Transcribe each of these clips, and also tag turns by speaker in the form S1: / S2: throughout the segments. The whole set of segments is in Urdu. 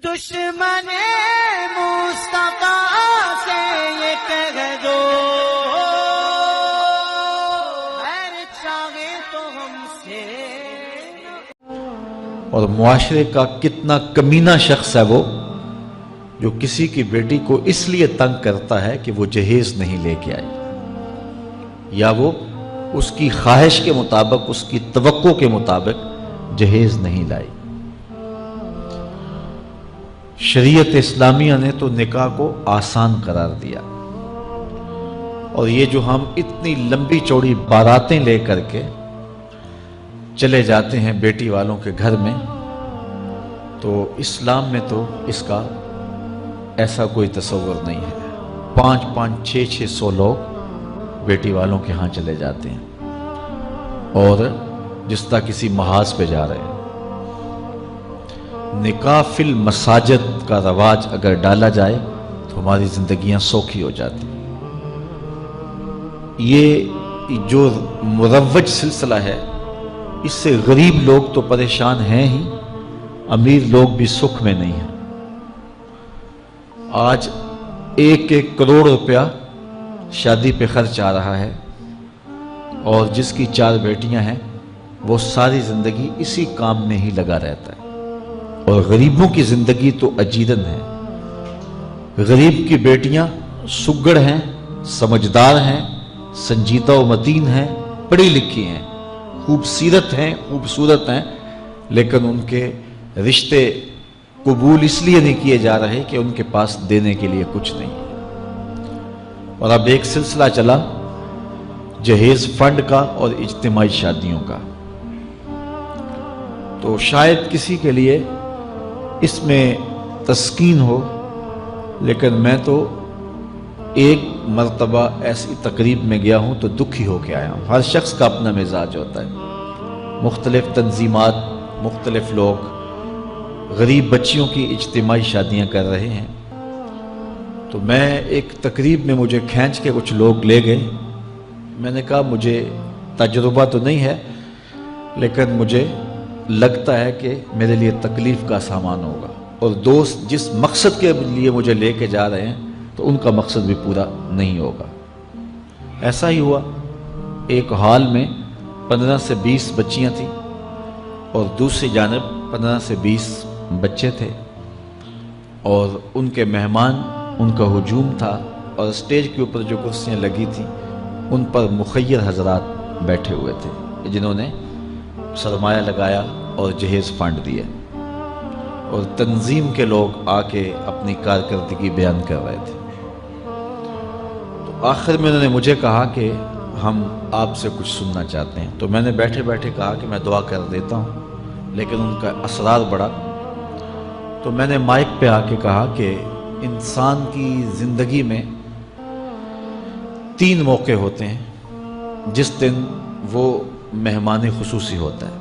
S1: دشمن مصطفیٰ سے یہ کہہ دو خیر چاہے تو ہم سے.
S2: اور معاشرے کا کتنا کمینہ شخص ہے وہ جو کسی کی بیٹی کو اس لیے تنگ کرتا ہے کہ وہ جہیز نہیں لے کے آئی، یا وہ اس کی خواہش کے مطابق، اس کی توقع کے مطابق جہیز نہیں لائی. شریعت اسلامیہ نے تو نکاح کو آسان قرار دیا، اور یہ جو ہم اتنی لمبی چوڑی باراتیں لے کر کے چلے جاتے ہیں بیٹی والوں کے گھر میں، تو اسلام میں تو اس کا ایسا کوئی تصور نہیں ہے. 500 600 لوگ بیٹی والوں کے ہاں چلے جاتے ہیں اور جس طرح کسی محاذ پہ جا رہے ہیں. نکاح فی المساجد کا رواج اگر ڈالا جائے تو ہماری زندگیاں سوکھی ہو جاتی. یہ جو مروج سلسلہ ہے اس سے غریب لوگ تو پریشان ہیں ہی، امیر لوگ بھی سکھ میں نہیں ہیں. آج 1 کروڑ روپیہ شادی پہ خرچ آ رہا ہے، اور جس کی 4 بیٹیاں ہیں وہ ساری زندگی اسی کام میں ہی لگا رہتا ہے. اور غریبوں کی زندگی تو اجیرن ہے. غریب کی بیٹیاں سگڑ ہیں، سمجھدار ہیں، سنجیدہ و متین ہیں، پڑھی لکھی ہیں، خوبصورت ہیں، لیکن ان کے رشتے قبول اس لیے نہیں کیے جا رہے کہ ان کے پاس دینے کے لیے کچھ نہیں ہے. اور اب ایک سلسلہ چلا جہیز فنڈ کا اور اجتماعی شادیوں کا، تو شاید کسی کے لیے اس میں تسکین ہو، لیکن میں تو ایک مرتبہ ایسی تقریب میں گیا ہوں تو دکھی ہو کے آیا ہوں. ہر شخص کا اپنا مزاج ہوتا ہے. مختلف تنظیمات، مختلف لوگ غریب بچیوں کی اجتماعی شادیاں کر رہے ہیں. تو میں ایک تقریب میں مجھے کھینچ کے کچھ لوگ لے گئے. میں نے کہا مجھے تجربہ تو نہیں ہے، لیکن مجھے لگتا ہے کہ میرے لیے تکلیف کا سامان ہوگا، اور دوست جس مقصد کے لیے مجھے لے کے جا رہے ہیں تو ان کا مقصد بھی پورا نہیں ہوگا. ایسا ہی ہوا. ایک ہال میں 15 سے 20 بچیاں تھیں، اور دوسری جانب 15 سے 20 بچے تھے، اور ان کے مہمان، ان کا ہجوم تھا، اور اسٹیج کے اوپر جو کرسیاں لگی تھیں ان پر مخیر حضرات بیٹھے ہوئے تھے جنہوں نے سرمایہ لگایا اور جہیز فنڈ دیا، اور تنظیم کے لوگ آ کے اپنی کارکردگی بیان کر رہے تھے. تو آخر میں انہوں نے مجھے کہا کہ ہم آپ سے کچھ سننا چاہتے ہیں. تو میں نے بیٹھے بیٹھے کہا کہ میں دعا کر دیتا ہوں، لیکن ان کا اسرار بڑا. تو میں نے مائک پہ آ کے کہا کہ انسان کی زندگی میں 3 موقع ہوتے ہیں جس دن وہ مہمان خصوصی ہوتا ہے،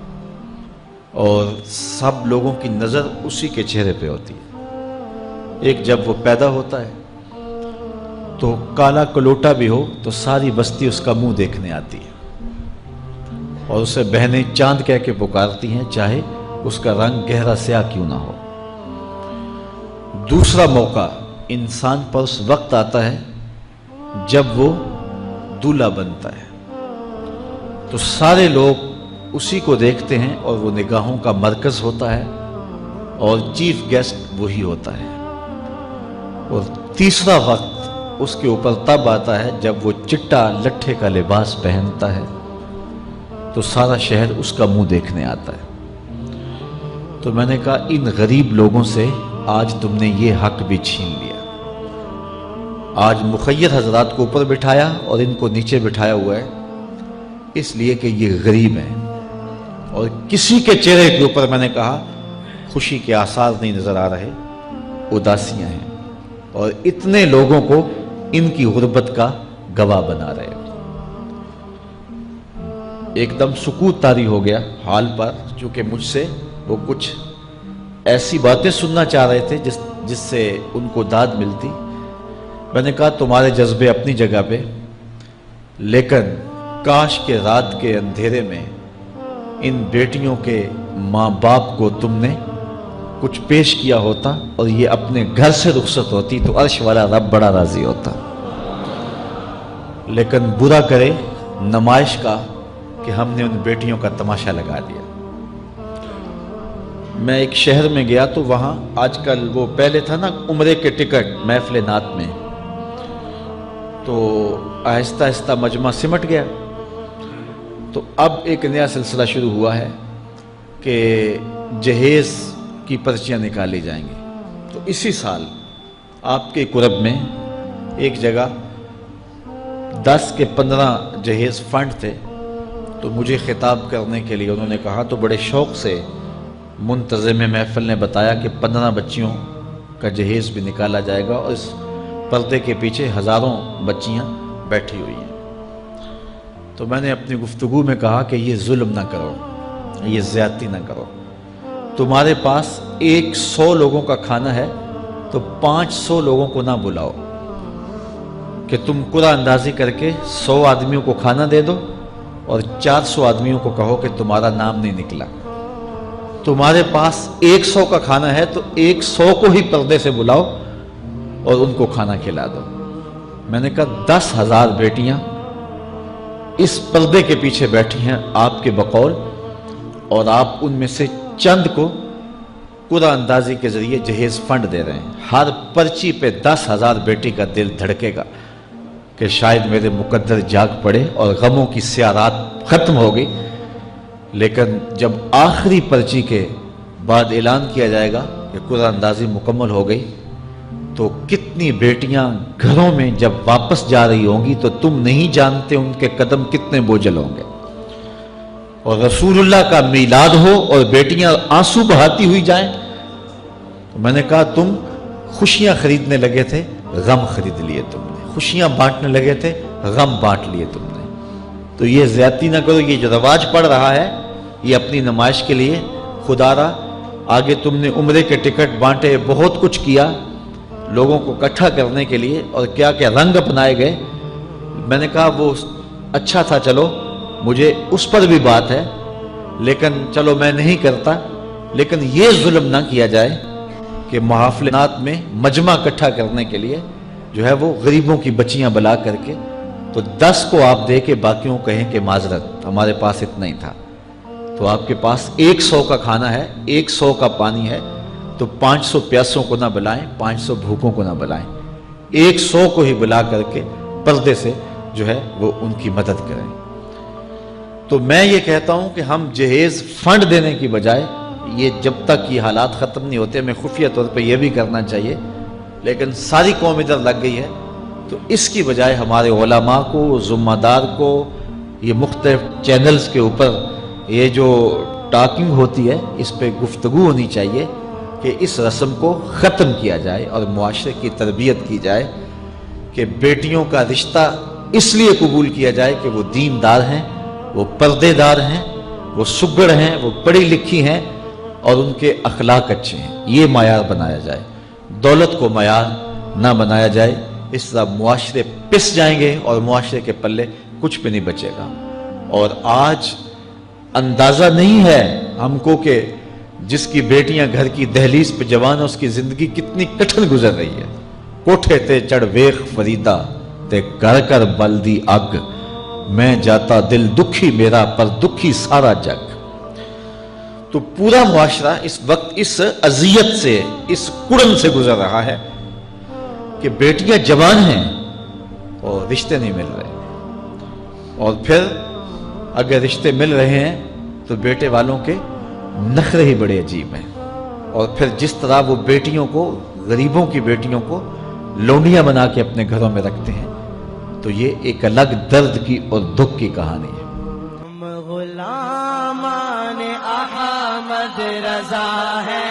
S2: اور سب لوگوں کی نظر اسی کے چہرے پہ ہوتی ہے. ایک جب وہ پیدا ہوتا ہے تو کالا کلوٹا بھی ہو تو ساری بستی اس کا منہ دیکھنے آتی ہے، اور اسے بہنیں چاند کہہ کے پکارتی ہیں، چاہے اس کا رنگ گہرا سیاہ کیوں نہ ہو. دوسرا موقع انسان پر اس وقت آتا ہے جب وہ دولہا بنتا ہے، تو سارے لوگ اسی کو دیکھتے ہیں، اور وہ نگاہوں کا مرکز ہوتا ہے، اور چیف گیسٹ وہی ہوتا ہے. اور تیسرا وقت اس کے اوپر تب آتا ہے جب وہ چٹا لٹھے کا لباس پہنتا ہے، تو سارا شہر اس کا منہ دیکھنے آتا ہے. تو میں نے کہا ان غریب لوگوں سے آج تم نے یہ حق بھی چھین لیا. آج مخیر حضرات کو اوپر بٹھایا اور ان کو نیچے بٹھایا ہوا ہے، اس لیے کہ یہ غریب ہیں، اور کسی کے چہرے کے اوپر میں نے کہا خوشی کے آثار نہیں نظر آ رہے، اداسیاں ہیں، اور اتنے لوگوں کو ان کی غربت کا گواہ بنا رہے. ایک دم سکوت طاری ہو گیا حال پر، چونکہ مجھ سے وہ کچھ ایسی باتیں سننا چاہ رہے تھے جس سے ان کو داد ملتی. میں نے کہا تمہارے جذبے اپنی جگہ پہ، لیکن کاش کے رات کے اندھیرے میں ان بیٹیوں کے ماں باپ کو تم نے کچھ پیش کیا ہوتا اور یہ اپنے گھر سے رخصت ہوتی تو عرش والا رب بڑا راضی ہوتا، لیکن برا کرے نمائش کا کہ ہم نے ان بیٹیوں کا تماشا لگا دیا۔ میں ایک شہر میں گیا تو وہاں آج کل وہ پہلے تھا نا عمرے کے ٹکٹ محفل نعت میں، تو آہستہ آہستہ مجمع سمٹ گیا، تو اب ایک نیا سلسلہ شروع ہوا ہے کہ جہیز کی پرچیاں نکالی جائیں گی۔ تو اسی سال آپ کے قرب میں ایک جگہ 10 کے 15 جہیز فنڈ تھے، تو مجھے خطاب کرنے کے لیے انہوں نے کہا، تو بڑے شوق سے منتظم محفل نے بتایا کہ 15 بچیوں کا جہیز بھی نکالا جائے گا اور اس پردے کے پیچھے ہزاروں بچیاں بیٹھی ہوئی ہیں۔ تو میں نے اپنی گفتگو میں کہا کہ یہ ظلم نہ کرو، یہ زیادتی نہ کرو، تمہارے پاس 100 لوگوں کا کھانا ہے تو 500 لوگوں کو نہ بلاؤ کہ تم قرعہ اندازی کر کے 100 آدمیوں کو کھانا دے دو اور 400 آدمیوں کو کہو کہ تمہارا نام نہیں نکلا۔ تمہارے پاس 100 کا کھانا ہے تو 100 کو ہی پردے سے بلاؤ اور ان کو کھانا کھلا دو۔ میں نے کہا 10,000 بیٹیاں اس پردے کے پیچھے بیٹھی ہیں آپ کے بقول، اور آپ ان میں سے چند کو قرعہ اندازی کے ذریعے جہیز فنڈ دے رہے ہیں۔ ہر پرچی پہ 10,000 بیٹی کا دل دھڑکے گا کہ شاید میرے مقدر جاگ پڑے اور غموں کی سیاہ رات ختم ہو گئی، لیکن جب آخری پرچی کے بعد اعلان کیا جائے گا کہ قرعہ اندازی مکمل ہو گئی، تو کتنی بیٹیاں گھروں میں جب واپس جا رہی ہوں گی تو تم نہیں جانتے ان کے قدم کتنے بوجھل ہوں گے، اور رسول اللہ کا میلاد ہو اور بیٹیاں آنسو بہاتی ہوئی جائیں۔ تو میں نے کہا تم خوشیاں خریدنے لگے تھے، غم خرید لیے تم نے، خوشیاں بانٹنے لگے تھے، غم بانٹ لیے تم نے۔ تو یہ زیادتی نہ کرو، یہ جو رواج پڑ رہا ہے یہ اپنی نمائش کے لیے، خدا را آگے تم نے عمرے کے ٹکٹ بانٹے، بہت کچھ کیا لوگوں کو اکٹھا کرنے کے لیے، اور کیا کیا رنگ اپنائے گئے۔ میں نے کہا وہ اچھا تھا، چلو مجھے اس پر بھی بات ہے، لیکن چلو میں نہیں کرتا، لیکن یہ ظلم نہ کیا جائے کہ محافلات میں مجمع اکٹھا کرنے کے لیے جو ہے وہ غریبوں کی بچیاں بلا کر کے تو 10 کو آپ دے کے باقیوں کہیں کہ معذرت ہمارے پاس اتنا ہی تھا۔ تو آپ کے پاس 100 کا کھانا ہے، 100 کا پانی ہے، تو 500 پیاسوں کو نہ بلائیں، 500 بھوکوں کو نہ بلائیں، 100 کو ہی بلا کر کے پردے سے جو ہے وہ ان کی مدد کریں۔ تو میں یہ کہتا ہوں کہ ہم جہیز فنڈ دینے کی بجائے، یہ جب تک یہ حالات ختم نہیں ہوتے، ہمیں خفیہ طور پہ یہ بھی کرنا چاہیے، لیکن ساری قوم ادھر لگ گئی ہے، تو اس کی بجائے ہمارے علماء کو، ذمہ دار کو، یہ مختلف چینلز کے اوپر یہ جو ٹاکنگ ہوتی ہے اس پہ گفتگو ہونی چاہیے کہ اس رسم کو ختم کیا جائے اور معاشرے کی تربیت کی جائے کہ بیٹیوں کا رشتہ اس لیے قبول کیا جائے کہ وہ دیندار ہیں، وہ پردے دار ہیں، وہ سگڑ ہیں، وہ پڑھی لکھی ہیں اور ان کے اخلاق اچھے ہیں، یہ معیار بنایا جائے، دولت کو معیار نہ بنایا جائے۔ اس طرح معاشرے پس جائیں گے اور معاشرے کے پلے کچھ بھی نہیں بچے گا۔ اور آج اندازہ نہیں ہے ہم کو کہ جس کی بیٹیاں گھر کی دہلیز پہ جوان ہے اس کی زندگی کتنی کٹھن گزر رہی ہے۔ کوٹھے تے چڑھ ویخ فریدا تے گھر کر بلدی اگ، میں جاتا دل دکھی میرا پر دکھی سارا جگ۔ تو پورا معاشرہ اس وقت اس اذیت سے، اس کڑن سے گزر رہا ہے کہ بیٹیاں جوان ہیں اور رشتے نہیں مل رہے، اور پھر اگر رشتے مل رہے ہیں تو بیٹے والوں کے نخرے ہی بڑے عجیب ہیں، اور پھر جس طرح وہ بیٹیوں کو، غریبوں کی بیٹیوں کو لونڈیاں بنا کے اپنے گھروں میں رکھتے ہیں، تو یہ ایک الگ درد کی اور دکھ کی کہانی ہے۔
S1: ہم غلامان احمد رضا ہے،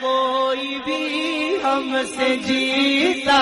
S1: کوئی بھی ہم سے جیتا